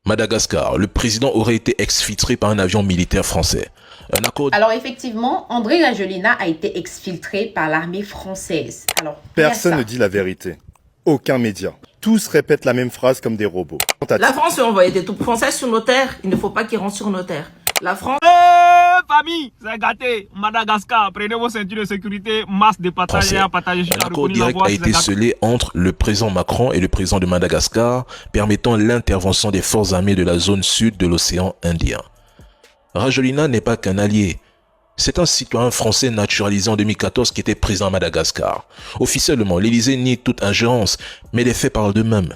Madagascar, le président aurait été exfiltré par un avion militaire français. Un accord... Alors effectivement, Andry Rajoelina a été exfiltré par l'armée française. Alors, personne ne dit la vérité. Aucun média. Tous répètent la même phrase comme des robots. La France veut envoyer des troupes françaises sur nos terres. Il ne faut pas qu'ils rentrent sur nos terres. La France... famille, c'est gâté. Madagascar, prenez vos ceintures de sécurité, masse de partage à partager. Un accord direct a été scellé entre le président Macron et le président de Madagascar, permettant l'intervention des forces armées de la zone sud de l'océan Indien. Rajoelina n'est pas qu'un allié. C'est un citoyen français naturalisé en 2014 qui était présent à Madagascar. Officiellement, l'Élysée nie toute ingérence, mais les faits parlent d'eux-mêmes.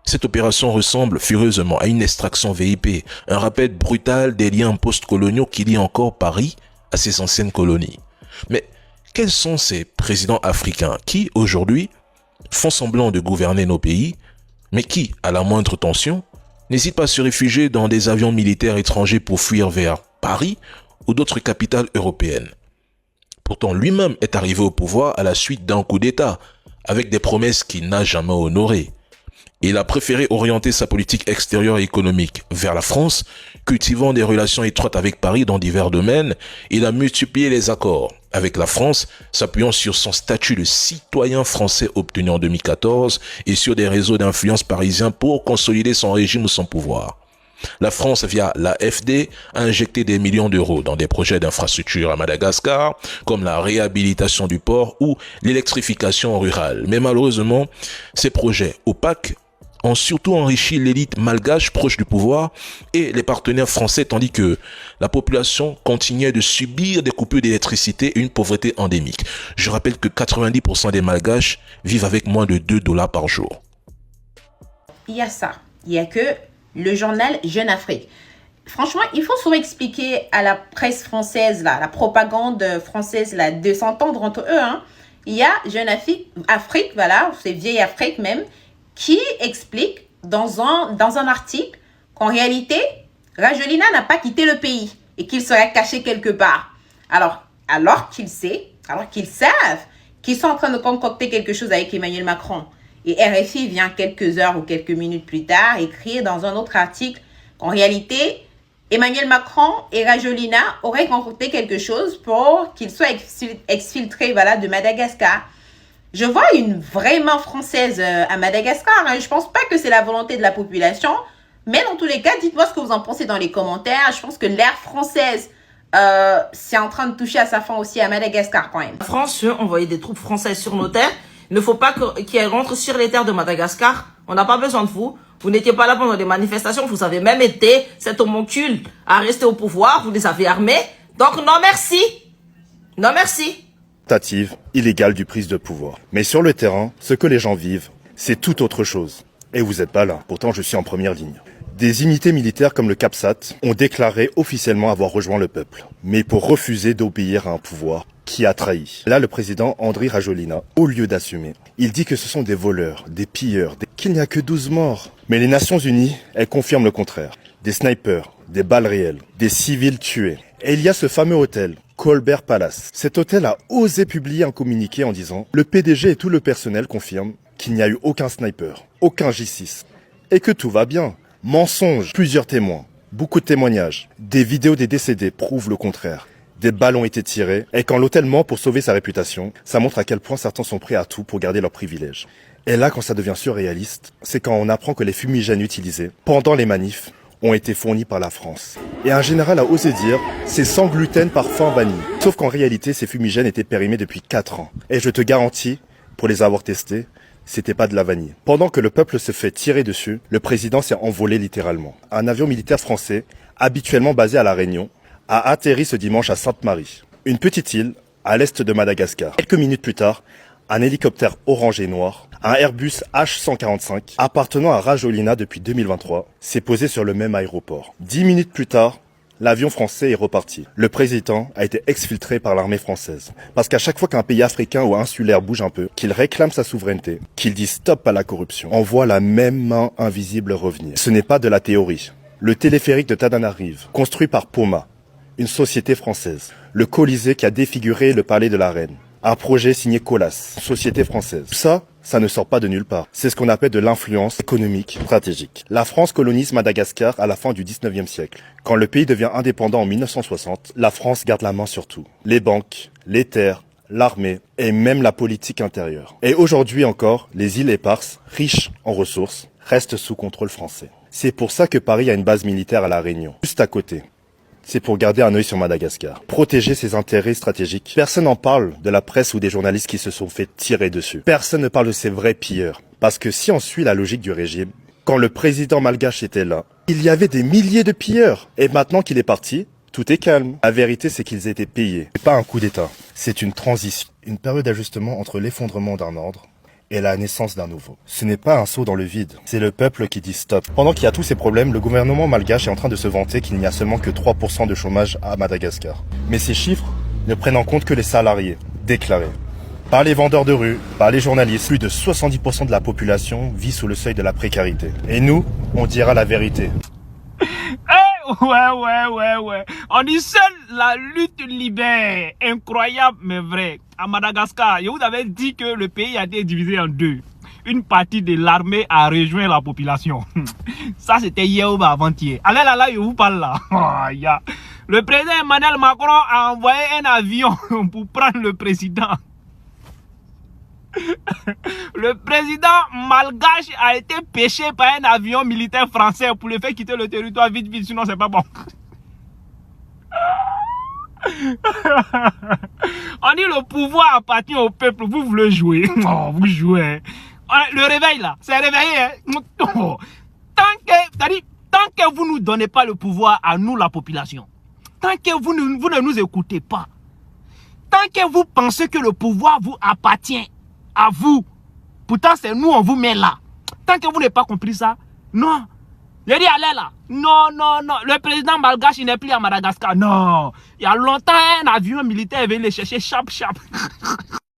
Cette opération ressemble furieusement à une extraction VIP, un rappel brutal des liens post-coloniaux qui lient encore Paris à ses anciennes colonies. Mais quels sont ces présidents africains qui, aujourd'hui, font semblant de gouverner nos pays, mais qui, à la moindre tension, n'hésitent pas à se réfugier dans des avions militaires étrangers pour fuir vers Paris ou d'autres capitales européennes? Pourtant, lui-même est arrivé au pouvoir à la suite d'un coup d'État, avec des promesses qu'il n'a jamais honorées. Il a préféré orienter sa politique extérieure et économique vers la France, cultivant des relations étroites avec Paris dans divers domaines. Il a multiplié les accords avec la France, s'appuyant sur son statut de citoyen français obtenu en 2014 et sur des réseaux d'influence parisiens pour consolider son régime ou son pouvoir. La France, via l'AFD, a injecté des millions d'euros dans des projets d'infrastructure à Madagascar, comme la réhabilitation du port ou l'électrification rurale. Mais malheureusement, ces projets opaques ont surtout enrichi l'élite malgache proche du pouvoir et les partenaires français, tandis que la population continuait de subir des coupures d'électricité et une pauvreté endémique. Je rappelle que 90% des malgaches vivent avec moins de $2 par jour. Il y a ça. Il y a que le journal Jeune Afrique. Franchement, il faut souvent expliquer à la presse française, là, la propagande française, là, de s'entendre entre eux. Hein. Il y a Jeune Afrique, voilà, c'est Vieille Afrique même, qui explique dans un article qu'en réalité, Rajoelina n'a pas quitté le pays et qu'il serait caché quelque part. Alors qu'ils savent qu'ils sont en train de concocter quelque chose avec Emmanuel Macron. Et RFI vient quelques heures ou quelques minutes plus tard écrire dans un autre article qu'en réalité, Emmanuel Macron et Rajoelina auraient concocté quelque chose pour qu'il soit exfiltré de Madagascar. Je vois une vraie main française à Madagascar. Hein. Je pense pas que c'est la volonté de la population. Mais dans tous les cas, dites-moi ce que vous en pensez dans les commentaires. Je pense que l'ère française, c'est en train de toucher à sa fin aussi à Madagascar quand même. La France veut envoyer des troupes françaises sur nos terres. Il ne faut pas qu'elles rentrent sur les terres de Madagascar. On n'a pas besoin de vous. Vous n'étiez pas là pendant des manifestations. Vous avez même été cet homoncule à rester au pouvoir. Vous les avez armés. Donc non merci. Non merci. Tentative illégale du prise de pouvoir. Mais sur le terrain, ce que les gens vivent, c'est tout autre chose. Et vous n'êtes pas là, pourtant je suis en première ligne. Des unités militaires comme le CAPSAT ont déclaré officiellement avoir rejoint le peuple, mais pour refuser d'obéir à un pouvoir qui a trahi. Là, le président Andry Rajoelina, au lieu d'assumer, il dit que ce sont des voleurs, des pilleurs, qu'il n'y a que 12 morts. Mais les Nations Unies, elles confirment le contraire. Des snipers, des balles réelles, des civils tués. Et il y a ce fameux hôtel, Colbert Palace. Cet hôtel a osé publier un communiqué en disant « Le PDG et tout le personnel confirment qu'il n'y a eu aucun sniper, aucun J6, et que tout va bien. » Mensonge, plusieurs témoins, beaucoup de témoignages, des vidéos des décédés prouvent le contraire. Des balles ont été tirées, et quand l'hôtel ment pour sauver sa réputation, ça montre à quel point certains sont prêts à tout pour garder leurs privilèges. Et là, quand ça devient surréaliste, c'est quand on apprend que les fumigènes utilisés pendant les manifs ont été fournis par la France. Et un général a osé dire, c'est sans gluten parfum vanille. Sauf qu'en réalité, ces fumigènes étaient périmés depuis 4 ans. Et je te garantis, pour les avoir testés, c'était pas de la vanille. Pendant que le peuple se fait tirer dessus, le président s'est envolé littéralement. Un avion militaire français, habituellement basé à La Réunion, a atterri ce dimanche à Sainte-Marie, une petite île à l'est de Madagascar. Quelques minutes plus tard, un hélicoptère orange et noir, un Airbus H145, appartenant à Rajoelina depuis 2023, s'est posé sur le même aéroport. 10 minutes plus tard, l'avion français est reparti. Le président a été exfiltré par l'armée française. Parce qu'à chaque fois qu'un pays africain ou insulaire bouge un peu, qu'il réclame sa souveraineté, qu'il dit stop à la corruption, on voit la même main invisible revenir. Ce n'est pas de la théorie. Le téléphérique de Tananarive, construit par Poma, une société française. Le Colisée qui a défiguré le palais de la Reine. Un projet signé Colas, société française. Tout ça, Ça ne sort pas de nulle part. C'est ce qu'on appelle de l'influence économique stratégique. La France colonise Madagascar à la fin du 19e siècle. Quand le pays devient indépendant en 1960, la France garde la main sur tout. Les banques, les terres, l'armée et même la politique intérieure. Et aujourd'hui encore, les îles éparses, riches en ressources, restent sous contrôle français. C'est pour ça que Paris a une base militaire à La Réunion, juste à côté. C'est pour garder un œil sur Madagascar, protéger ses intérêts stratégiques. Personne n'en parle de la presse ou des journalistes qui se sont fait tirer dessus. Personne ne parle de ces vrais pilleurs. Parce que si on suit la logique du régime, quand le président malgache était là, il y avait des milliers de pilleurs. Et maintenant qu'il est parti, tout est calme. La vérité, c'est qu'ils étaient payés. C'est pas un coup d'État. C'est une transition. Une période d'ajustement entre l'effondrement d'un ordre et la naissance d'un nouveau. Ce n'est pas un saut dans le vide, c'est le peuple qui dit stop. Pendant qu'il y a tous ces problèmes, le gouvernement malgache est en train de se vanter qu'il n'y a seulement que 3% de chômage à Madagascar. Mais ces chiffres ne prennent en compte que les salariés déclarés. Par les vendeurs de rue, par les journalistes, plus de 70% de la population vit sous le seuil de la précarité. Et nous, on dira la vérité. Ouais. On dit seule la lutte libère. Incroyable, mais vrai. À Madagascar, je vous avais dit que le pays a été divisé en deux. Une partie de l'armée a rejoint la population. Ça, c'était hier ou avant-hier. Allez là, je vous parle là. Le président Emmanuel Macron a envoyé un avion pour prendre le président. Le président malgache a été pêché par un avion militaire français pour le faire quitter le territoire vite, sinon c'est pas bon. On dit le pouvoir appartient au peuple, vous voulez jouer. Oh, vous jouez. Le réveil là, c'est réveillé. Hein? Tant que vous ne nous donnez pas le pouvoir à nous, la population, tant que vous ne nous écoutez pas, tant que vous pensez que le pouvoir vous appartient à vous, pourtant c'est nous on vous met là. Tant que vous n'avez pas compris ça, non. Je dis allez là. Non. Le président malgache il n'est plus à Madagascar. Non. Il y a longtemps un avion militaire est venu le chercher chap.